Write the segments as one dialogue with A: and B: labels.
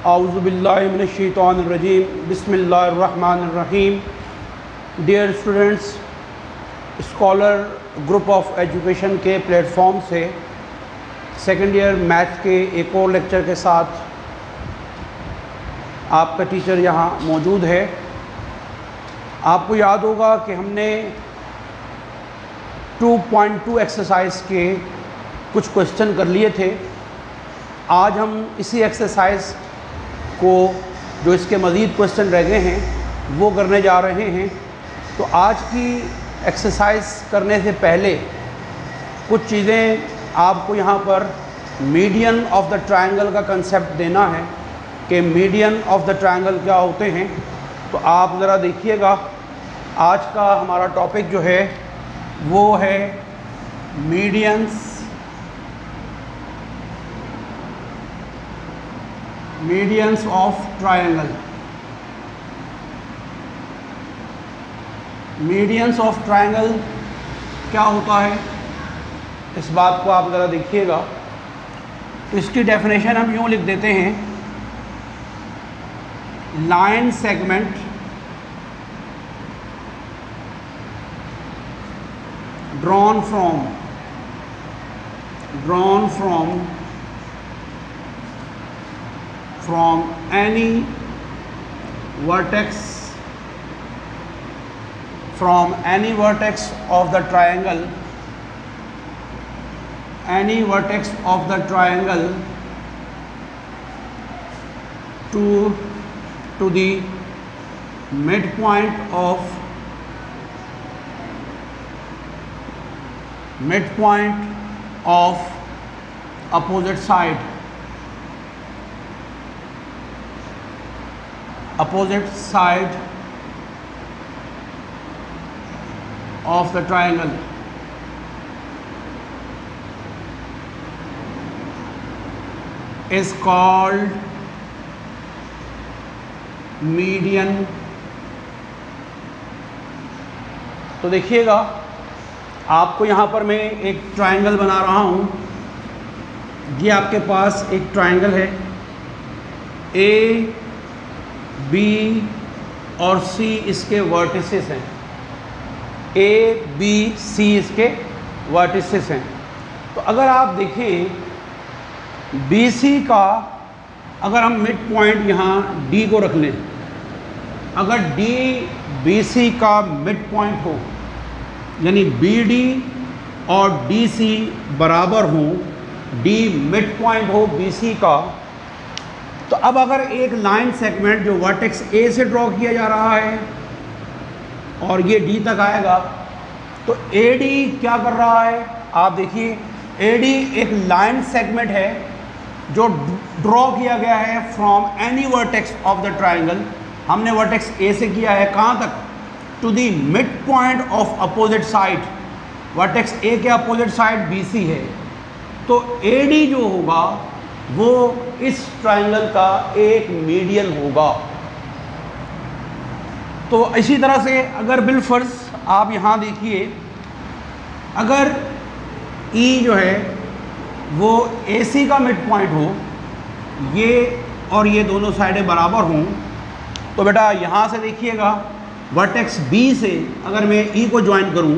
A: औज़ुबिल्लाहिमिनश्शैतानिर्रजीम बिस्मिल्लाहिर्रहमानिर्रहीम। Dear students, scholar group of education के platform से सेकेंड ईयर मैथ के एक और लेक्चर के साथ आपका टीचर यहाँ मौजूद है। आपको याद होगा कि हमने 2.2 एक्सरसाइज के कुछ क्वेश्चन कर लिए थे। आज हम इसी एक्सरसाइज को, जो इसके मज़ीद क्वेश्चन रह गए हैं, वो करने जा रहे हैं। तो आज की एक्सरसाइज करने से पहले कुछ चीज़ें आपको यहाँ पर मीडियन ऑफ द ट्रायंगल का कंसेप्ट देना है कि मीडियन ऑफ द ट्रायंगल क्या होते हैं। तो आप ज़रा देखिएगा, आज का हमारा टॉपिक जो है वो है medians of triangle. Medians of triangle क्या होता है, इस बात को आप ज़रा देखिएगा। तो इसकी डेफिनेशन हम यूँ लिख देते हैं, line segment drawn from any vertex of the triangle, to the midpoint of opposite side of the triangle is called median। तो देखिएगा, आपको यहाँ पर मैं एक ट्रायंगल बना रहा हूँ। ये आपके पास एक ट्रायंगल है, ए बी और सी इसके वर्टिसेस हैं। ए बी सी इसके वर्टिसेस हैं। तो अगर आप देखें बी सी का, अगर हम मिड पॉइंट यहाँ डी को रख लें, अगर डी बी सी का मिड पॉइंट हो, यानी बी डी और डी सी बराबर हो, डी मिड पॉइंट हो बी सी का, तो अब अगर एक लाइन सेगमेंट जो वर्टेक्स ए से ड्रॉ किया जा रहा है और ये डी तक आएगा, तो ए डी क्या कर रहा है, आप देखिए ए डी एक लाइन सेगमेंट है जो ड्रॉ किया गया है from any vertex of the triangle. हमने वर्टेक्स ए से किया है कहाँ तक, to the mid point of opposite side. Vertex A के अपोजिट साइड बी सी है, तो ए डी जो होगा वो इस ट्रायंगल का एक मीडियन होगा। तो इसी तरह से अगर बिलफर्ज आप यहाँ देखिए, अगर ई जो है वो ए सी का मिड पॉइंट हो, ये और ये दोनों साइडें बराबर हों, तो बेटा यहाँ से देखिएगा वर्टेक्स बी से अगर मैं ई को ज्वाइन करूँ,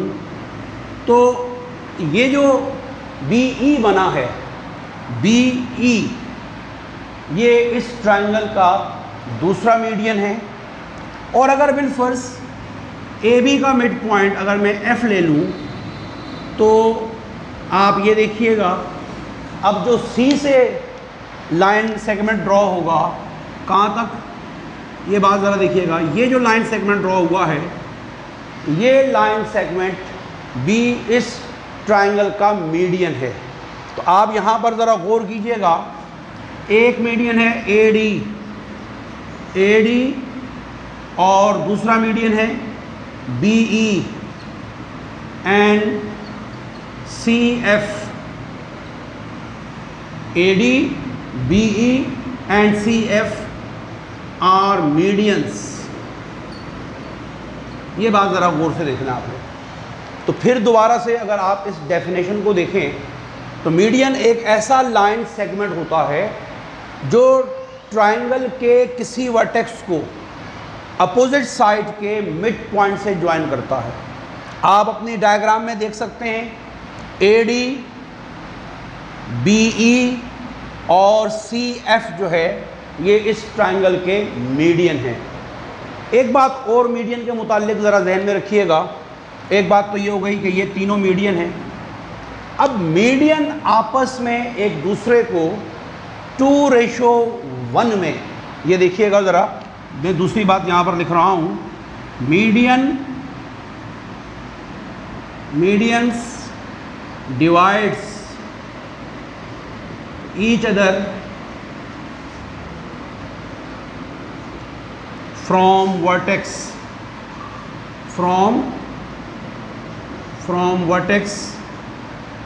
A: तो ये जो बी ई बना है, बी ई, ये इस ट्रायंगल का दूसरा मीडियन है। और अगर बिलफर्ज ए बी का मिड पॉइंट अगर मैं एफ ले लूँ, तो आप ये देखिएगा, अब जो सी से लाइन सेगमेंट ड्रॉ होगा कहाँ तक, ये बात ज़रा देखिएगा, ये जो लाइन सेगमेंट ड्रॉ हुआ है, ये लाइन सेगमेंट बी इस ट्रायंगल का मीडियन है। तो आप यहाँ पर ज़रा गौर कीजिएगा, एक मीडियन है ए डी और दूसरा मीडियन है B E and C F. A D B E and C F are medians. ये बात ज़रा गौर से देखना आपने। तो फिर दोबारा से अगर आप इस डेफिनेशन को देखें, तो मीडियन एक ऐसा लाइन सेगमेंट होता है जो ट्राइंगल के किसी वर्टेक्स को अपोजिट साइड के मिड पॉइंट से ज्वाइन करता है। आप अपनी डायग्राम में देख सकते हैं AD, BE और CF जो है ये इस ट्राइंगल के मीडियन है। एक बात और मीडियन के मुतालिक ज़रा जहन में रखिएगा। एक बात तो ये हो गई कि ये तीनों मीडियन हैं। अब मीडियन आपस में एक दूसरे को 2:1 में, ये देखिएगा ज़रा, मैं दूसरी बात यहाँ पर लिख रहा हूँ, medians divides each other from vertex,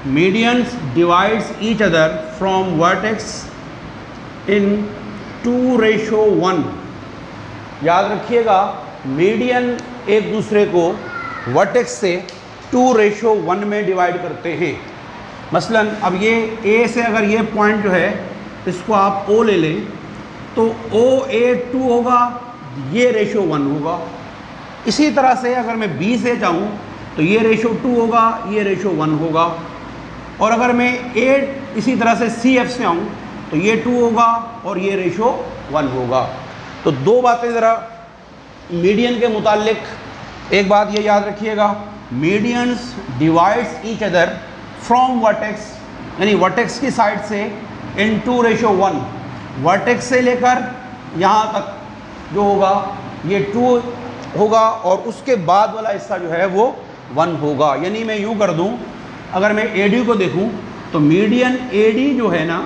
A: medians divides each other from vertex in 2:1। याद रखिएगा, मीडियन एक दूसरे को वर्टेक्स से 2:1 में डिवाइड करते हैं। मसलन अब ये A से अगर ये पॉइंट जो है इसको आप O ले लें तो OA2 होगा, ये रेशो 1 होगा। इसी तरह से अगर मैं B से जाऊँ तो ये रेशो 2 होगा, ये रेशो 1 होगा। और अगर मैं A इसी तरह से CF से आऊँ तो ये 2 होगा और ये रेशो 1 होगा। तो दो बातें ज़रा मीडियन के मुतालिक, एक बात ये याद रखिएगा, medians divides each other from vertex, यानी वर्टेक्स की साइड से इन 2:1। वर्टेक्स से लेकर यहाँ तक जो होगा ये 2 होगा और उसके बाद वाला हिस्सा जो है वो 1 होगा। यानी मैं यूँ कर दूँ, अगर मैं AD को देखूँ तो मीडियन AD जो है ना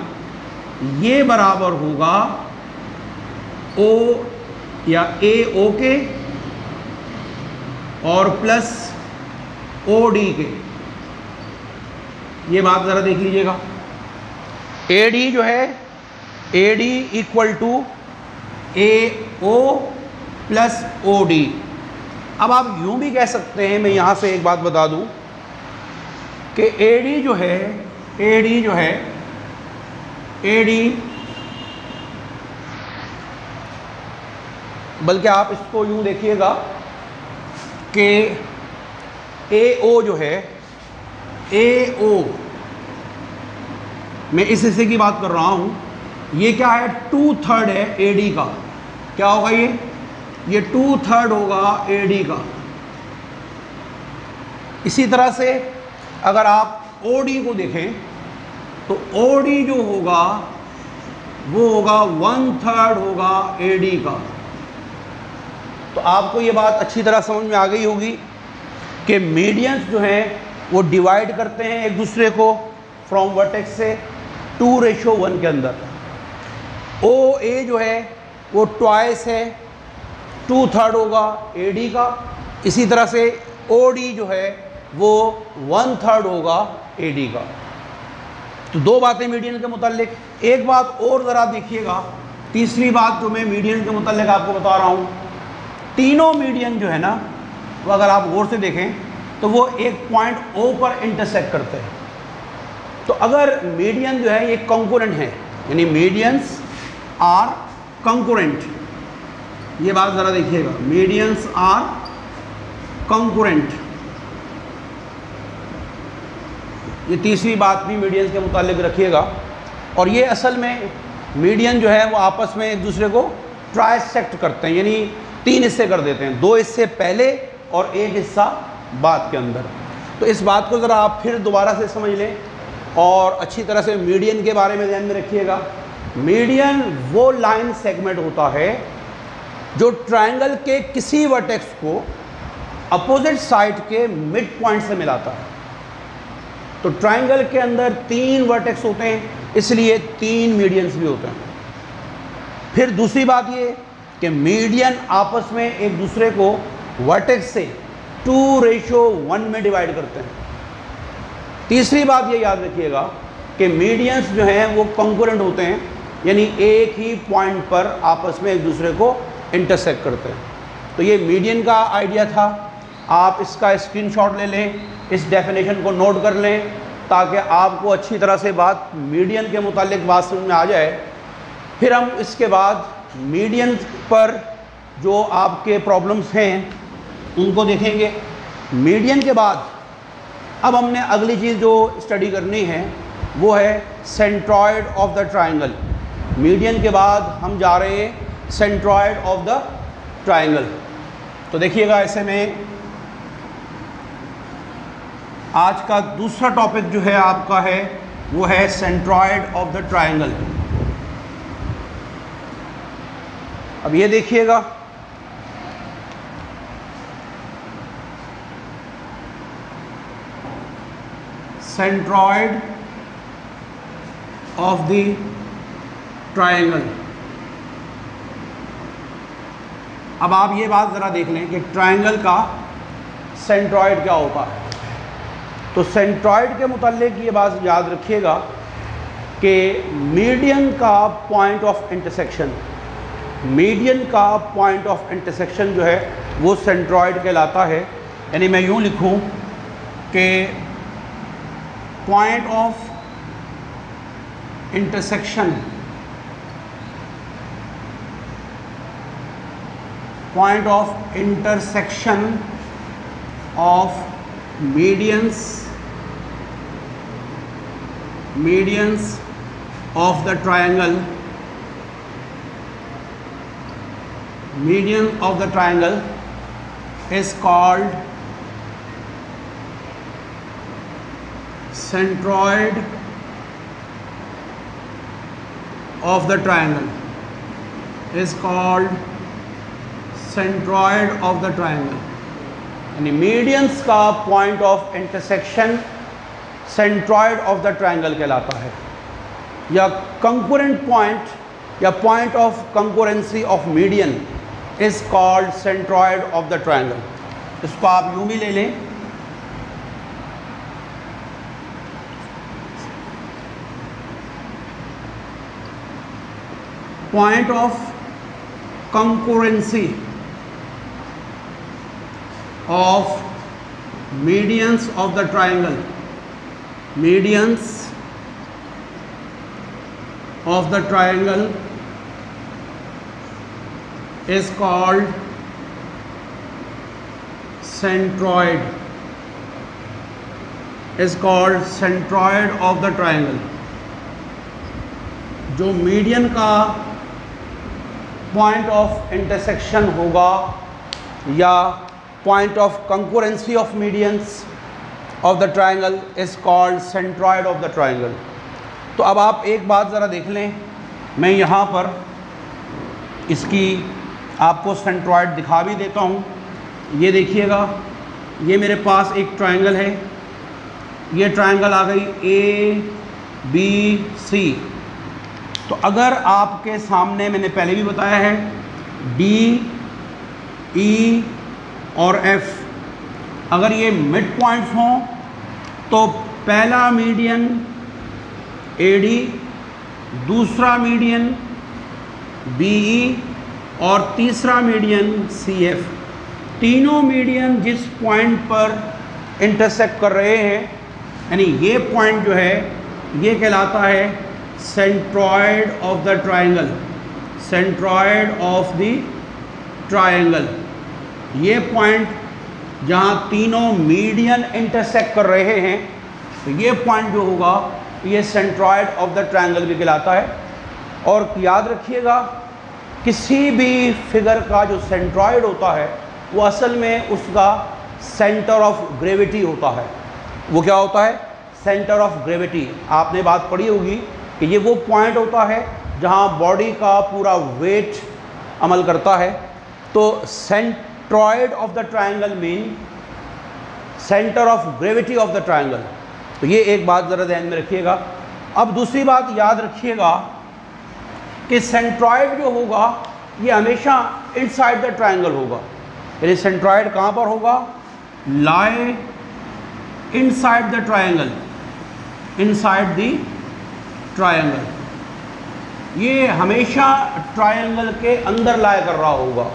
A: ये बराबर होगा O या AO के और प्लस OD के। ये बात ज़रा देख लीजिएगा, AD जो है AD equal to AO plus OD। अब आप यूँ भी कह सकते हैं, मैं यहाँ से एक बात बता दूँ कि AD जो है बल्कि आप इसको यूँ देखिएगा कि AO जो है, AO मैं इस हिस्से की बात कर रहा हूँ, ये क्या है 2/3 है AD का। क्या होगा ये 2/3 होगा AD का। इसी तरह से अगर आप OD को देखें तो OD जो होगा वो होगा 1/3 होगा AD का। तो आपको ये बात अच्छी तरह समझ में आ गई होगी कि मीडियंस जो हैं वो डिवाइड करते हैं एक दूसरे को फ्रॉम वर्टेक्स से 2:1 के अंदर। OA जो है वो ट्वाइस है, 2/3 होगा AD का। इसी तरह से OD जो है वो 1/3 होगा AD का। तो दो बातें मीडियन के मुतालिक। एक बात और ज़रा देखिएगा, तीसरी बात जो मैं मीडियन के मुतालिक आपको बता रहा हूँ, तीनों मीडियन जो है ना वो अगर आप गौर से देखें तो वो एक पॉइंट O पर इंटरसेक्ट करते हैं। तो अगर मीडियन जो है ये कंकरेंट है, यानी मीडियंस आर कंकरेंट, ये बात ज़रा देखिएगा, मीडियंस आर कंकरेंट। ये तीसरी बात भी मीडियंस के मुतालिक रखिएगा। और ये असल में मीडियन जो है वो आपस में एक दूसरे को ट्राइसेक्ट करते हैं, यानी 3 हिस्से कर देते हैं, 2 हिस्से पहले और 1 हिस्सा बाद के अंदर। तो इस बात को ज़रा आप फिर दोबारा से समझ लें और अच्छी तरह से मीडियन के बारे में ध्यान में रखिएगा। मीडियन वो लाइन सेगमेंट होता है जो ट्रायंगल के किसी वर्टेक्स को अपोजिट साइड के मिड पॉइंट से मिलाता है। तो ट्रायंगल के अंदर 3 वर्टेक्स होते हैं, इसलिए 3 मीडियंस भी होते हैं। फिर दूसरी बात ये कि मीडियन आपस में एक दूसरे को वर्टेक्स से 2:1 में डिवाइड करते हैं। तीसरी बात ये याद रखिएगा कि मीडियंस जो हैं वो कंकरेंट होते हैं, यानी एक ही पॉइंट पर आपस में एक दूसरे को इंटरसेक्ट करते हैं। तो ये मीडियन का आइडिया था। आप इसका स्क्रीनशॉट ले लें, इस डेफिनेशन को नोट कर लें ताकि आपको अच्छी तरह से बात मीडियन के मुतालिक बात समझ में आ जाए फिर हम इसके बाद मीडियन पर जो आपके प्रॉब्लम्स हैं उनको देखेंगे। मीडियन के बाद अब हमने अगली चीज़ जो स्टडी करनी है वो है centroid of the triangle. Median के बाद हम जा रहे हैं सेंट्रॉयड ऑफ द ट्रायंगल। तो देखिएगा, ऐसे में आज का दूसरा टॉपिक जो है आपका है वो है सेंट्रॉयड ऑफ द ट्रायंगल। अब ये देखिएगा, सेंट्रॉयड ऑफ द ट्रायंगल। अब आप ये बात ज़रा देख लें कि ट्रायंगल का सेंट्रॉयड क्या होता है। तो सेंट्रॉयड के मुताल्लिक ये बात याद रखिएगा कि मीडियन का पॉइंट ऑफ इंटरसेक्शन, मीडियन का पॉइंट ऑफ इंटरसेक्शन जो है वो सेंट्रॉयड कहलाता है। यानी मैं यूँ लिखूँ कि point of intersection, point of intersection of medians of the triangle, median of the triangle is called centroid of the triangle, is called centroid of the triangle। यानी मीडियंस का point of intersection centroid of the triangle कहलाता है, या concurrent point या point of concurrency of median is called centroid of the triangle. इसको आप यूं भी ले लें, point of concurrency of medians of the triangle, medians of the triangle is called centroid, is called centroid of the triangle। जो median का point of intersection होगा या point of concurrency of medians of the triangle is called centroid of the triangle। तो अब आप एक बात ज़रा देख लें, मैं यहाँ पर इसकी आपको सेंट्रॉयड दिखा भी देता हूँ। ये देखिएगा, ये मेरे पास एक ट्रायंगल है, ये ट्रायंगल आ गई ABC। तो अगर आपके सामने, मैंने पहले भी बताया है, DE और F अगर ये मिड पॉइंट्स हों तो पहला मीडियन AD, दूसरा मीडियन BE और तीसरा मीडियन CF। तीनों मीडियन जिस पॉइंट पर इंटरसेक्ट कर रहे हैं, यानी ये पॉइंट जो है ये कहलाता है centroid of the triangle, centroid of the triangle. ये पॉइंट जहाँ तीनों मीडियन इंटरसेक्ट कर रहे हैं, तो ये पॉइंट जो होगा ये सेंट्रॉयड ऑफ द ट्रायंगल भी कहलाता है। और याद रखिएगा, किसी भी फिगर का जो सेंट्रॉयड होता है वो असल में उसका सेंटर ऑफ ग्रेविटी होता है। वो क्या होता है? Centre of gravity. आपने बात पढ़ी होगी कि ये वो पॉइंट होता है जहाँ बॉडी का पूरा वेट अमल करता है। तो centroid of the triangle mean centre of gravity of the triangle. तो ये एक बात ज़रा ध्यान में रखिएगा। अब दूसरी बात याद रखिएगा कि सेंट्रॉयड जो होगा ये हमेशा इनसाइड द ट्रायंगल होगा। यानी सेंट्रॉयड कहाँ पर होगा? लाई inside the triangle, inside the triangle. ये हमेशा ट्रायंगल के अंदर लाई कर रहा होगा।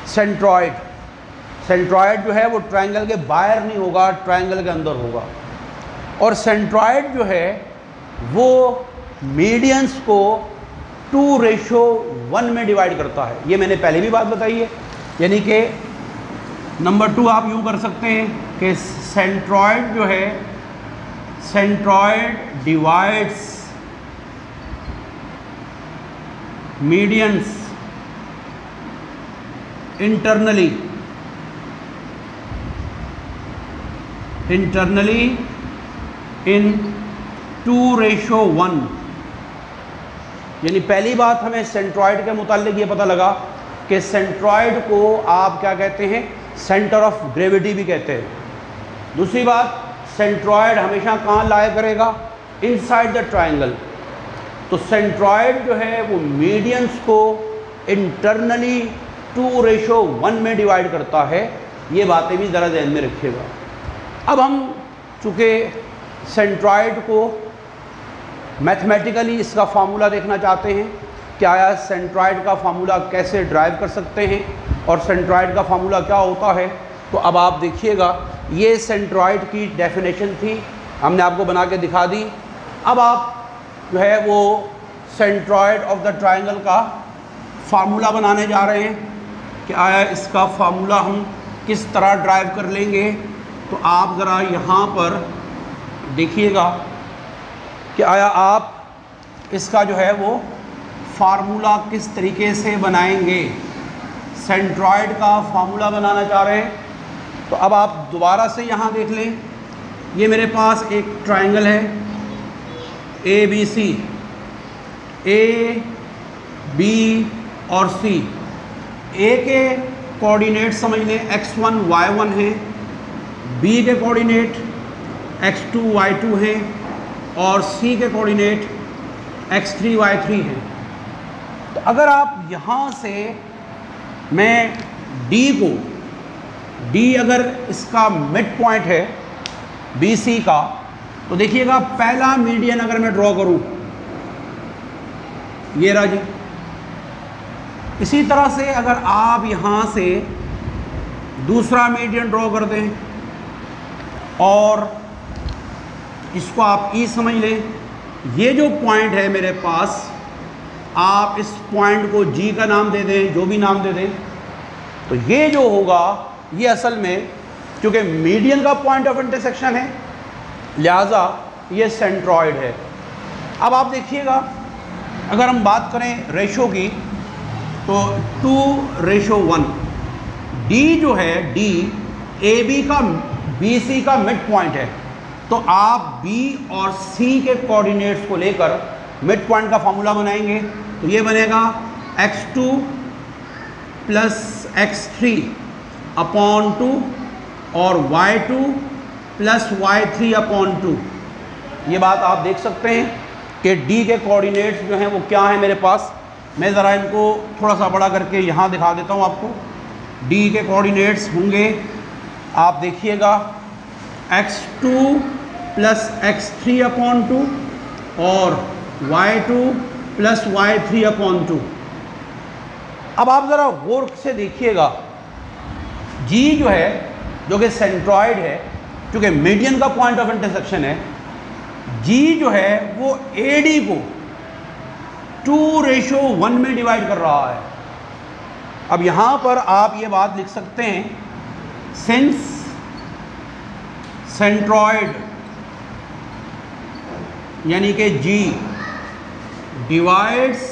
A: सेंट्रॉयड जो है वो ट्रायंगल के बाहर नहीं होगा, ट्रायंगल के अंदर होगा। और सेंट्रॉयड जो है वो मीडियंस को 2:1 में डिवाइड करता है। ये मैंने पहले भी बात बताई है। यानी कि नंबर 2 आप यूँ कर सकते हैं कि सेंट्रॉयड जो है, सेंट्रॉयड डिवाइड्स मीडियंस इंटरनली इन 2:1। यानी पहली बात हमें सेंट्रॉयड के मुताल्लिक ये पता लगा कि सेंट्रॉयड को आप क्या कहते हैं, सेंटर ऑफ ग्रेविटी भी कहते हैं। दूसरी बात, सेंट्रॉयड हमेशा कहाँ लाया करेगा, इनसाइड द ट्रायंगल। तो सेंट्रॉयड जो है वो मीडियंस को इंटरनली 2:1 में डिवाइड करता है। ये बातें भी ज़रा ध्यान में रखिएगा। अब हम चूँकि सेंट्रॉयड को मैथमेटिकली इसका फार्मूला देखना चाहते हैं, क्या आया सेंट्रॉयड का फार्मूला कैसे ड्राइव कर सकते हैं और सेंट्रॉयड का फार्मूला क्या होता है। तो अब आप देखिएगा, ये सेंट्रॉयड की डेफिनेशन थी, हमने आपको बना के दिखा दी। अब आप जो है वो सेंट्रॉयड ऑफ द ट्रायंगल का फार्मूला बनाने जा रहे हैं। कि आया इसका फार्मूला हम किस तरह ड्राइव कर लेंगे। तो आप ज़रा यहाँ पर देखिएगा कि आया आप इसका जो है वो फार्मूला किस तरीके से बनाएंगे। सेंट्रॉयड का फार्मूला बनाना चाह रहे हैं। तो अब आप दोबारा से यहाँ देख लें, ये मेरे पास एक ट्रायंगल है ABC, A, B और C। A के कोऑर्डिनेट समझ लें x1 y1 है, B के कोऑर्डिनेट x2 y2 हैं और C के कोऑर्डिनेट x3 y3 हैं। तो अगर आप यहाँ से मैं D अगर इसका मिड पॉइंट है BC का, तो देखिएगा पहला मीडियन अगर मैं ड्रॉ करूँ, ये रहा जी। इसी तरह से अगर आप यहाँ से दूसरा मीडियन ड्रॉ कर दें और इसको आप E समझ लें, ये जो पॉइंट है मेरे पास, आप इस पॉइंट को G का नाम दे दें, जो भी नाम दे दें। तो ये जो होगा, ये असल में क्योंकि मीडियन का पॉइंट ऑफ इंटरसेक्शन है, लिहाजा ये सेंट्रॉयड है। अब आप देखिएगा, अगर हम बात करें रेशो की, तो 2:1। D जो है, D AB का BC का मिड पॉइंट है। तो आप B और C के कोऑर्डिनेट्स को लेकर मिड पॉइंट का फार्मूला बनाएंगे। तो ये बनेगा x2 + x3 अपॉन 2 और y2 + y3/2। ये बात आप देख सकते हैं कि D के कोऑर्डिनेट्स जो हैं वो क्या हैं मेरे पास। मैं ज़रा इनको थोड़ा सा बड़ा करके यहाँ दिखा देता हूँ आपको। D के कोऑर्डिनेट्स होंगे, आप देखिएगा x2 + x3/2 और y2 + y3/2। अब आप ज़रा गौर से देखिएगा, G जो है, जो कि सेंट्रॉयड है, क्योंकि मीडियन का पॉइंट ऑफ इंटरसेक्शन है, G जो है वो AD को 2:1 में डिवाइड कर रहा है। अब यहाँ पर आप ये बात लिख सकते हैं, सिंस सेंट्रॉयड यानी कि G divides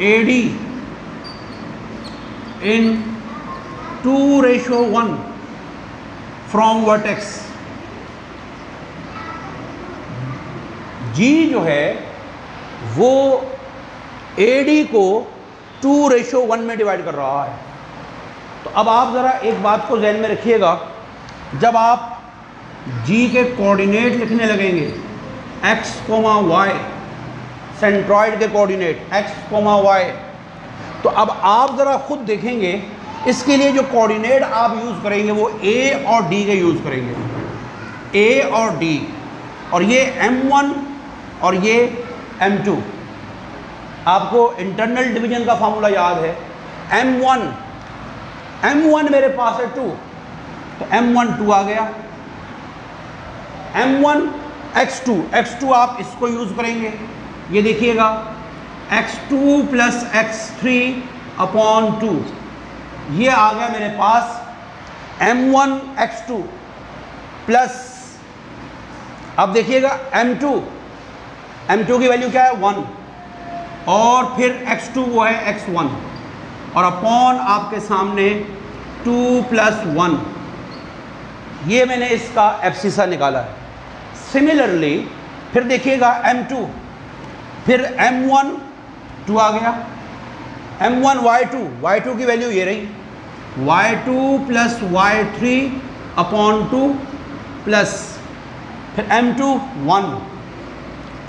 A: AD in 2:1 from vertex. G जो है वो AD को 2:1 में डिवाइड कर रहा है। तो अब आप ज़रा एक बात को ध्यान में रखिएगा, जब आप G के कोऑर्डिनेट लिखने लगेंगे x, y, सेंट्रॉयड के कोऑर्डिनेट x, y, तो अब आप ज़रा खुद देखेंगे, इसके लिए जो कोऑर्डिनेट आप यूज़ करेंगे वो A और D के यूज़ करेंगे, A और D, और ये M1 और ये M2। आपको इंटरनल डिवीजन का फार्मूला याद है, M1 मेरे पास है 2, तो M1 2 आ गया। M1 x2 आप इसको यूज़ करेंगे, ये देखिएगा x2 प्लस x3 अपॉन 2, ये आ गया मेरे पास m1 x2 प्लस, अब देखिएगा m2 की वैल्यू क्या है 1, और फिर x2 वो है x1, और अपॉन आपके सामने 2 प्लस 1, ये मैंने इसका एब्सिसा निकाला है। सिमिलरली फिर देखिएगा m2, फिर m1 2 आ गया, m1 y2 की वैल्यू ये रही, y2 plus y3 upon 2 plus फिर m2 1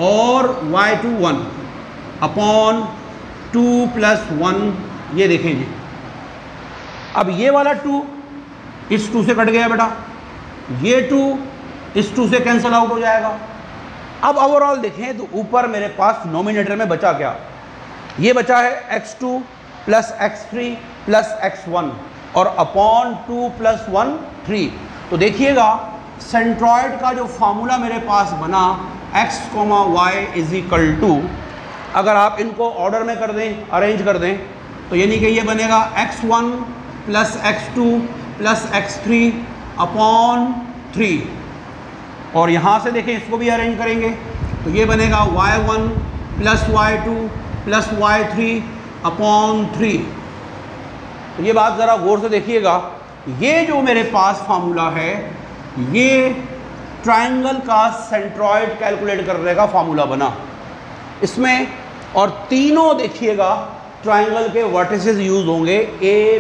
A: और y2 1 अपॉन 2 प्लस 1, ये देखेंगे। अब ये वाला 2 इस 2 से कट गया बेटा, ये 2 इस 2 से कैंसिल आउट हो जाएगा। अब ओवरऑल देखें तो ऊपर मेरे पास नोमिनेटर में बचा क्या, ये बचा है x2 plus x3 plus x1 और अपॉन 2 प्लस 1 3। तो देखिएगा सेंट्रॉयड का जो फार्मूला मेरे पास बना x, y is equal to, अगर आप इनको ऑर्डर में कर दें, अरेंज कर दें, तो यानी कि ये बनेगा x1 plus x2 plus x3 upon 3, और यहाँ से देखें इसको भी अरेंज करेंगे तो ये बनेगा y1 plus y2 plus y3 upon 3। तो ये बात ज़रा गौर से देखिएगा, ये जो मेरे पास फार्मूला है ये ट्रायंगल का सेंट्रॉयड कैलकुलेट करने का फार्मूला बना इसमें, और तीनों देखिएगा ट्रायंगल के वर्टिसेस यूज़ होंगे ए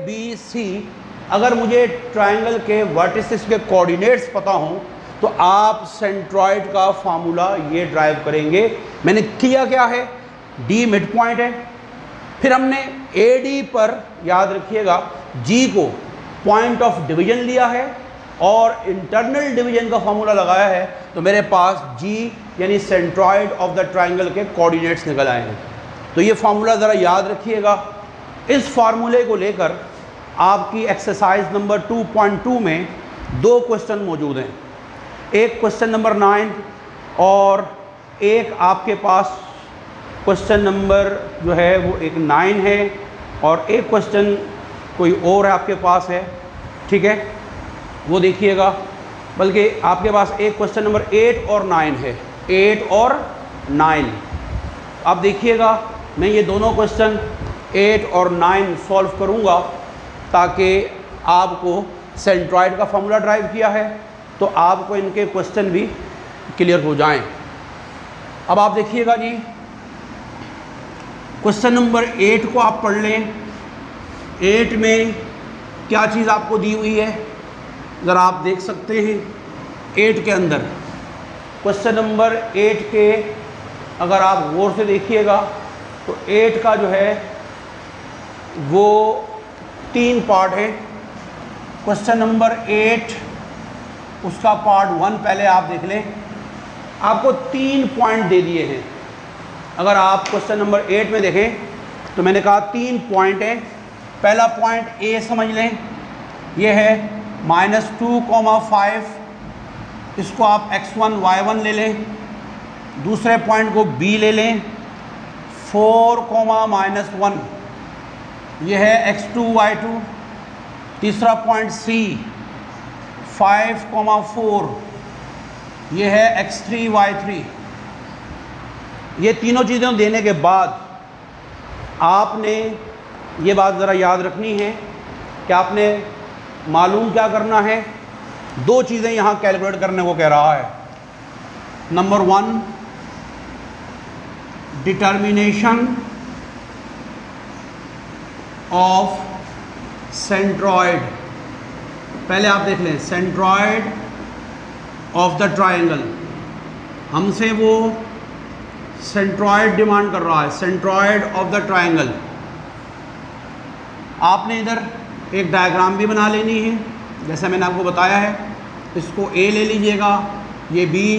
A: बी सी। अगर मुझे ट्रायंगल के वर्टिसेस के कोऑर्डिनेट्स पता हों तो आप सेंट्रॉयड का फार्मूला ये ड्राइव करेंगे। मैंने किया क्या है, डी मिड पॉइंट है, फिर हमने ए डी पर याद रखिएगा जी को पॉइंट ऑफ डिवीजन लिया है और इंटरनल डिवीजन का फार्मूला लगाया है, तो मेरे पास जी यानी सेंट्रॉयड ऑफ द ट्रायंगल के कोऑर्डिनेट्स निकल आए हैं। तो ये फार्मूला ज़रा याद रखिएगा। इस फार्मूले को लेकर आपकी एक्सरसाइज नंबर 2.2 में 2 क्वेश्चन मौजूद हैं, एक क्वेश्चन नंबर 9 और एक आपके पास क्वेश्चन नंबर जो है वो एक 9 है और एक क्वेश्चन कोई और है आपके पास है, ठीक है, वो देखिएगा। बल्कि आपके पास एक क्वेश्चन नंबर 8 और 9 है, 8 और 9। आप देखिएगा मैं ये दोनों क्वेश्चन 8 और 9 सॉल्व करूँगा ताकि आपको सेंट्रॉयड का फार्मूला ड्राइव किया है तो आपको इनके क्वेश्चन भी क्लियर हो जाएं। अब आप देखिएगा जी, क्वेश्चन नंबर 8 को आप पढ़ लें। 8 में क्या चीज़ आपको दी हुई है ज़रा आप देख सकते हैं। 8 के अंदर क्वेश्चन नंबर 8 के अगर आप गौर से देखिएगा तो 8 का जो है वो 3 पार्ट है। क्वेश्चन नंबर 8 उसका पार्ट 1 पहले आप देख लें, आपको 3 पॉइंट दे दिए हैं। अगर आप क्वेश्चन नंबर 8 में देखें तो मैंने कहा 3 पॉइंट हैं। पहला पॉइंट ए समझ लें, ये है -2,5, इसको आप x1 y1 ले लें। दूसरे पॉइंट को बी ले लें, 4,-1, ये है x2 y2। तीसरा पॉइंट सी 5,4, ये है x3 y3। ये तीनों चीज़ें देने के बाद आपने ये बात ज़रा याद रखनी है कि आपने मालूम क्या करना है। 2 चीज़ें यहाँ कैलकुलेट करने को कह रहा है। Number 1 determination of centroid. पहले आप देख लें सेंट्रॉयड ऑफ द ट्रायंगल, हमसे वो सेंट्रॉयड डिमांड कर रहा है, सेंट्रॉयड ऑफ द ट्रायंगल। आपने इधर एक डायग्राम भी बना लेनी है जैसे मैंने आपको बताया है। इसको ए ले लीजिएगा, ये बी,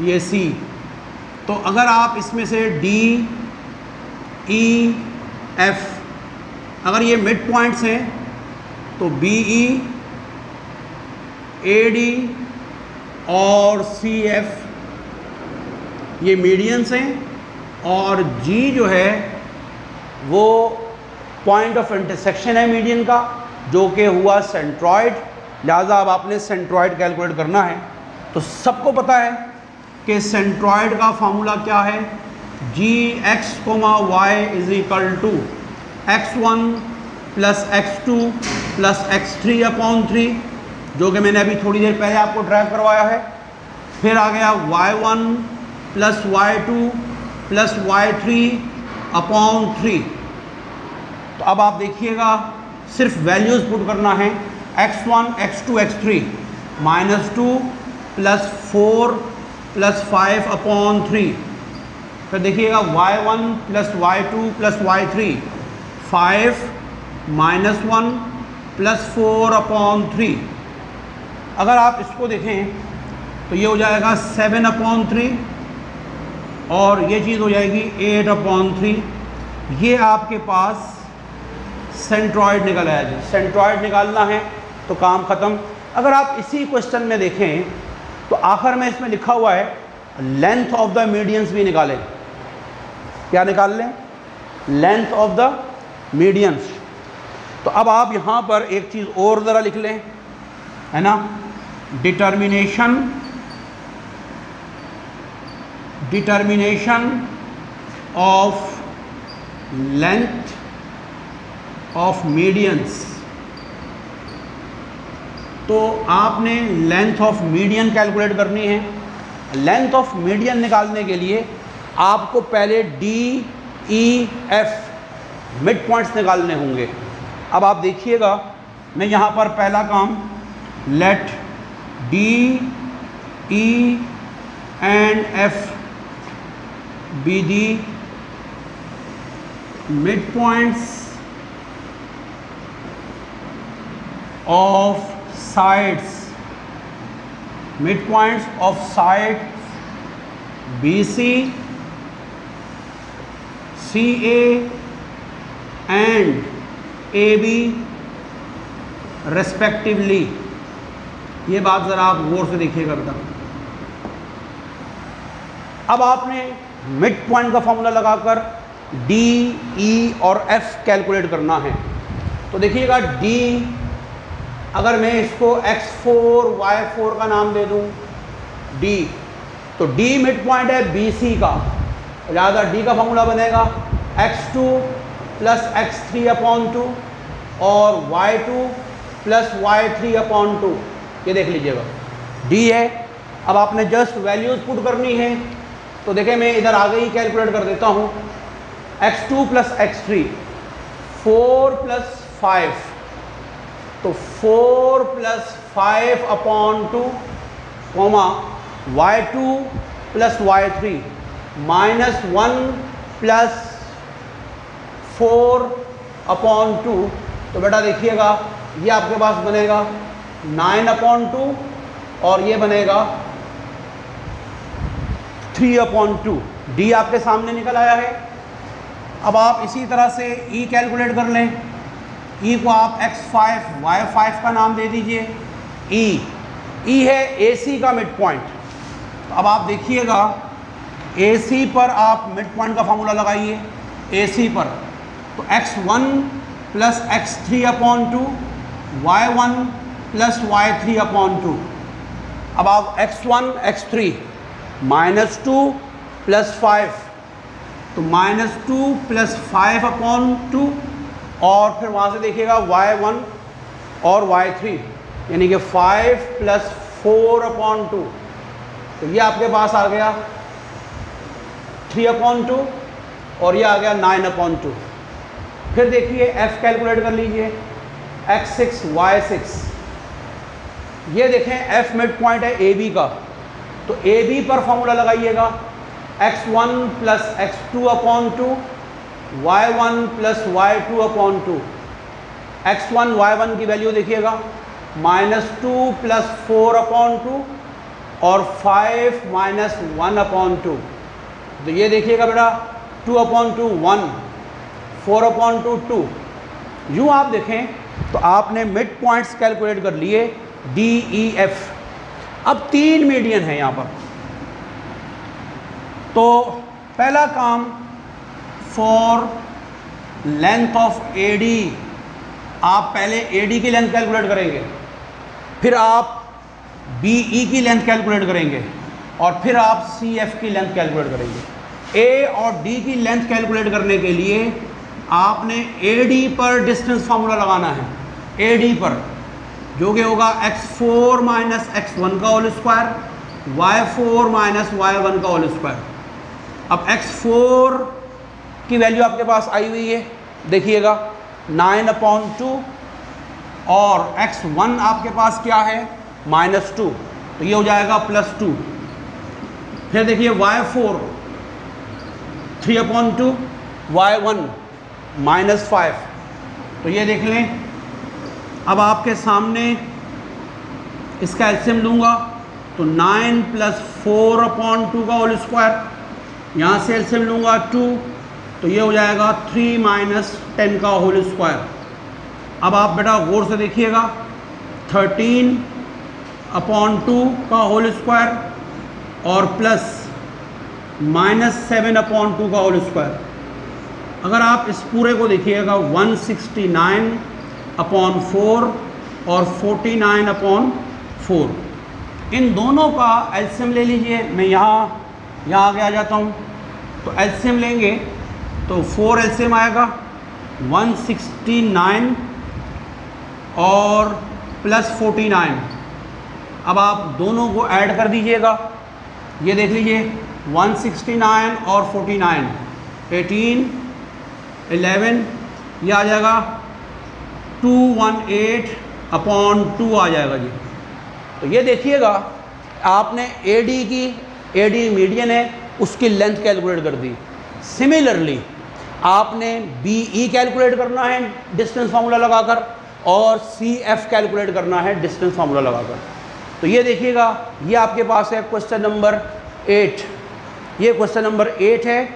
A: ये सी। तो अगर आप इसमें से डी ई एफ, अगर ये मिड पॉइंट्स हैं तो बी ई, ए डी और सी एफ ये मीडियंस हैं, और जी जो है वो पॉइंट ऑफ इंटरसेक्शन है मीडियन का, जो कि हुआ सेंट्रॉइड। लिहाजा अब आपने सेंट्रॉइड कैलकुलेट करना है। तो सबको पता है कि सेंट्रॉइड का फार्मूला क्या है, G x comma y is equal to x1 plus x2 plus x3 upon 3, जो कि मैंने अभी थोड़ी देर पहले आपको ड्राइव करवाया है। फिर आ गया y1 plus y2 plus y3 upon 3। तो अब आप देखिएगा, सिर्फ वैल्यूज़ पुट करना है, x1 x2 x3 -2 plus 4 plus 5 upon 3। फिर देखिएगा y1 plus y2 plus y3 5 -1 plus 4 upon 3। अगर आप इसको देखें तो ये हो जाएगा 7 अपॉन 3, और ये चीज़ हो जाएगी 8 अपॉन 3। ये आपके पास सेंट्रॉइड निकल आया जी। सेंट्रॉइड निकालना है तो काम ख़त्म। अगर आप इसी क्वेश्चन में देखें तो आखिर में इसमें लिखा हुआ है लेंथ ऑफ द मीडियंस भी निकालें। क्या निकाल लें? Length of the medians. तो अब आप यहाँ पर एक चीज़ और ज़रा लिख लें, है ना, determination of length of medians. तो आपने लेंथ ऑफ मीडियन कैलकुलेट करनी है। लेंथ ऑफ मीडियन निकालने के लिए आपको पहले D E F mid points निकालने होंगे। अब आप देखिएगा, मैं यहाँ पर पहला काम, let D E and F be the mid points of sides, midpoints of side BC, CA and AB respectively। ये बात ज़रा आप गौर से देखिएगा बेटा। अब आपने मिड पॉइंट का फॉर्मूला लगाकर D, E और F कैलकुलेट करना है। तो देखिएगा D, अगर मैं इसको x4 y4 का नाम दे दूं D, तो D मिड पॉइंट है BC का, लिहाजा D का फॉर्मूला बनेगा x2 प्लस x3 अपॉन 2 और y2 प्लस y3 अपॉन 2। ये देख लीजिएगा D है। अब आपने जस्ट वैल्यूज़ पुट करनी है। तो देखें, मैं इधर आगे ही कैलकुलेट कर देता हूँ। x2 प्लस x3 4 प्लस 5, तो 4 plus 5 upon 2 comma y2 plus y3 -1 plus 4 upon 2। तो बेटा देखिएगा, ये आपके पास बनेगा 9 अपॉन 2 और ये बनेगा 3 अपॉन 2। डी आपके सामने निकल आया है। अब आप इसी तरह से ई कैलकुलेट कर लें। ई को आप x5 y5 का नाम दे दीजिए। ई है AC का मिड पॉइंट। तो अब आप देखिएगा, AC पर आप मिड पॉइंट का फार्मूला लगाइए। AC पर तो x1 plus x3 upon 2, y1 plus y3 upon 2। अब आप x1 x3 -2 प्लस 5, तो -2 प्लस 5 अपॉन 2, और फिर वहाँ से देखिएगा y1 और y3 यानी कि 5 प्लस 4 अपॉन 2। तो ये आपके पास आ गया 3 अपॉन 2 और ये आ गया 9 अपॉन 2। फिर देखिए f कैलकुलेट कर लीजिए, x6 y6। ये देखें f मिड पॉइंट है AB का, तो AB पर फॉर्मूला लगाइएगा x1 plus x2 upon 2, y1 plus y2 upon 2। x1 y1 की वैल्यू देखिएगा -2 प्लस 4 अपॉन 2 और 5 -1 अपॉन 2। तो ये देखिएगा बेटा 2 अपॉन 2 1, 4 अपॉन 2 2। यूँ आप देखें तो आपने मिड पॉइंट्स कैलकुलेट कर लिए डी ई एफ। अब 3 मीडियन है यहाँ पर, तो पहला काम, फॉर लेंथ ऑफ AD, आप पहले AD की लेंथ कैलकुलेट करेंगे, फिर आप BE की लेंथ कैलकुलेट करेंगे और फिर आप CF की लेंथ कैलकुलेट करेंगे। A और D की लेंथ कैलकुलेट करने के लिए आपने AD पर डिस्टेंस फार्मूला लगाना है। AD पर जो कि होगा x4 माइनस x1 का whole square, y4 minus y1 का होल स्क्वायर। अब x4 की वैल्यू आपके पास आई हुई है, देखिएगा 9/2, और x1 आपके पास क्या है, -2, तो ये हो जाएगा +2। फिर देखिए y4 3/2, y1 -5, तो ये देख लें। अब आपके सामने इसका एलसीएम लूँगा तो 9 + 4/2 का होल स्क्वायर, यहाँ से एलसीएम लूँगा 2, तो ये हो जाएगा 3 - 10 का होल स्क्वायर। अब आप बेटा गौर से देखिएगा, 13/2 का होल स्क्वायर और प्लस -7/2 का होल स्क्वायर। अगर आप इस पूरे को देखिएगा 169/4 और 49/4, इन दोनों का एलसीएम ले लीजिए। मैं यहाँ आगे आ जाता हूँ, तो एलसीएम लेंगे तो 4 एलसीएम आएगा, 169 और प्लस 49। अब आप दोनों को ऐड कर दीजिएगा, ये देख लीजिए 169 और 49, 18, 11, ये आ जाएगा 218/2 आ जाएगा जी। तो ये देखिएगा आपने AD मीडियन है, उसकी लेंथ कैलकुलेट कर दी। सिमिलरली आपने BE कैलकुलेट करना है डिस्टेंस फार्मूला लगाकर, और CF कैलकुलेट करना है डिस्टेंस फार्मूला लगाकर। तो ये देखिएगा, ये आपके पास है क्वेश्चन नंबर 8, ये क्वेश्चन नंबर 8 है,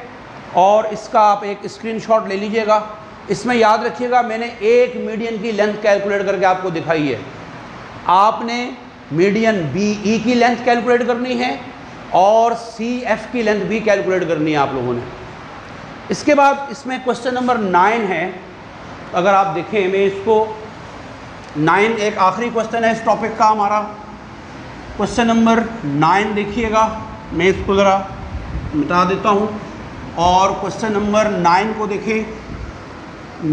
A: और इसका आप एक स्क्रीनशॉट ले लीजिएगा। इसमें याद रखिएगा मैंने एक मीडियन की लेंथ कैलकुलेट करके आपको दिखाई है। आपने मीडियन BE की लेंथ कैलकुलेट करनी है और CF की लेंथ भी कैलकुलेट करनी है आप लोगों ने। इसके बाद इसमें क्वेश्चन नंबर 9 है। अगर आप देखें, मैं इसको 9 एक आखिरी क्वेश्चन है इस टॉपिक का हमारा। क्वेश्चन नंबर 9 देखिएगा, मैं इसको ज़रा मिटा देता हूँ और क्वेश्चन नंबर 9 को देखें।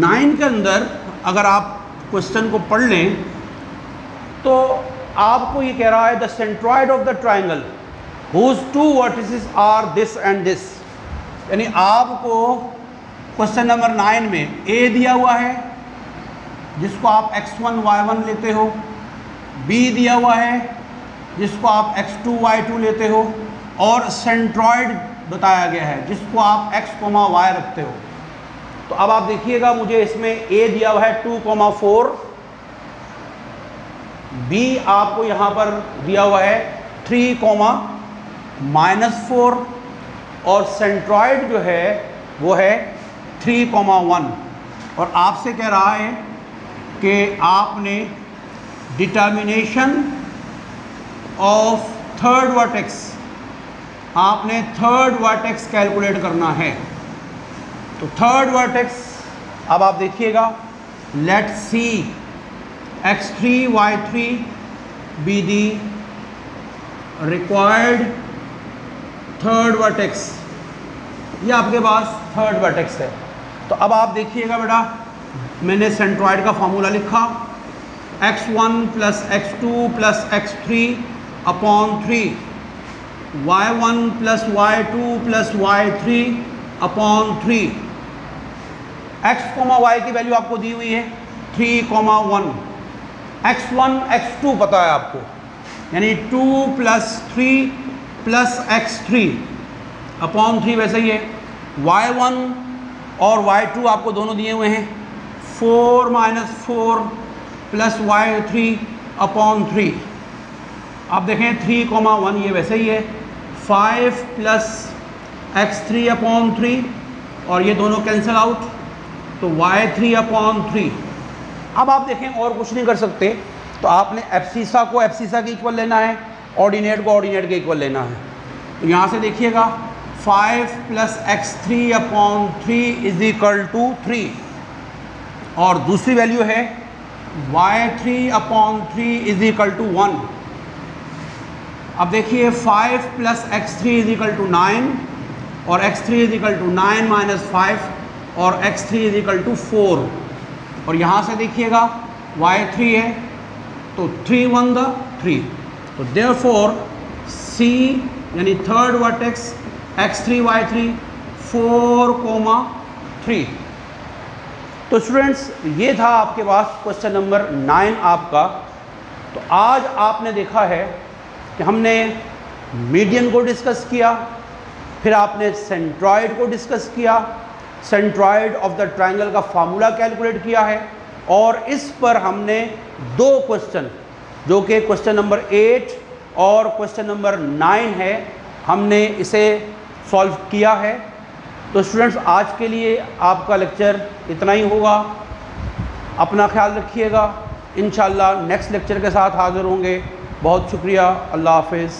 A: 9 के अंदर अगर आप क्वेश्चन को पढ़ लें तो आपको ये कह रहा है the centroid of the triangle whose 2 vertices are this and this. यानी आपको क्वेश्चन नंबर 9 में A दिया हुआ है जिसको आप x1 y1 लेते हो, B दिया हुआ है जिसको आप x2 y2 लेते हो, और सेंट्रॉइड बताया गया है जिसको आप x, y रखते हो। तो अब आप देखिएगा, मुझे इसमें A दिया हुआ है 2,4, B आपको यहाँ पर दिया हुआ है 3,-4, और सेंट्रॉइड जो है वो है 3,1। और आपसे कह रहा है कि आपने डिटर्मिनेशन ऑफ थर्ड वर्टेक्स, आपने थर्ड वर्टेक्स कैलकुलेट करना है। तो थर्ड वर्टेक्स अब आप देखिएगा, let see x3 y3 be the required third vertex. ये आपके पास थर्ड वर्टेक्स है। तो अब आप देखिएगा बेटा, मैंने सेंट्रॉइड का फार्मूला लिखा, x1 + x2 + x3/3, y1 + y2 + y3/3। x, y की वैल्यू आपको दी हुई है 3,1, x1 x2 पता है आपको, यानी 2 + 3 + x3/3 वैसे ही है। y1 और y2 आपको दोनों दिए हुए हैं 4 - 4 + y3/3। आप देखें 3,1 ये वैसे ही है, 5 + x3/3, और ये दोनों कैंसिल आउट, तो y3/3। अब आप देखें और कुछ नहीं कर सकते, तो आपने एब्सिसा को एब्सिसा के इक्वल लेना है, ऑर्डिनेट को ऑर्डिनेट के इक्वल लेना है। तो यहाँ से देखिएगा 5 + x3/3 = 3 और दूसरी वैल्यू है y3/3 = 1। अब देखिए 5 + x3 = 9 और x3 = 9 - 5 और x3 = 4 और यहाँ से देखिएगा y3 है तो 3 × 1 = 3। तो देयरफॉर C यानी थर्ड वर्टेक्स x3 y3 4, 3। तो स्टूडेंट्स ये था आपके पास क्वेश्चन नंबर 9 आपका। तो आज आपने देखा है कि हमने मीडियन को डिस्कस किया, फिर आपने सेंट्रॉइड को डिस्कस किया, सेंट्रॉइड ऑफ द ट्रायंगल का फार्मूला कैलकुलेट किया है और इस पर हमने 2 क्वेश्चन जो कि क्वेश्चन नंबर 8 और क्वेश्चन नंबर 9 है, हमने इसे सॉल्व किया है। तो स्टूडेंट्स आज के लिए आपका लेक्चर इतना ही होगा। अपना ख्याल रखिएगा। इंशाल्लाह नेक्स्ट लेक्चर के साथ हाज़िर होंगे। बहुत शुक्रिया। अल्लाह हाफ़िज़।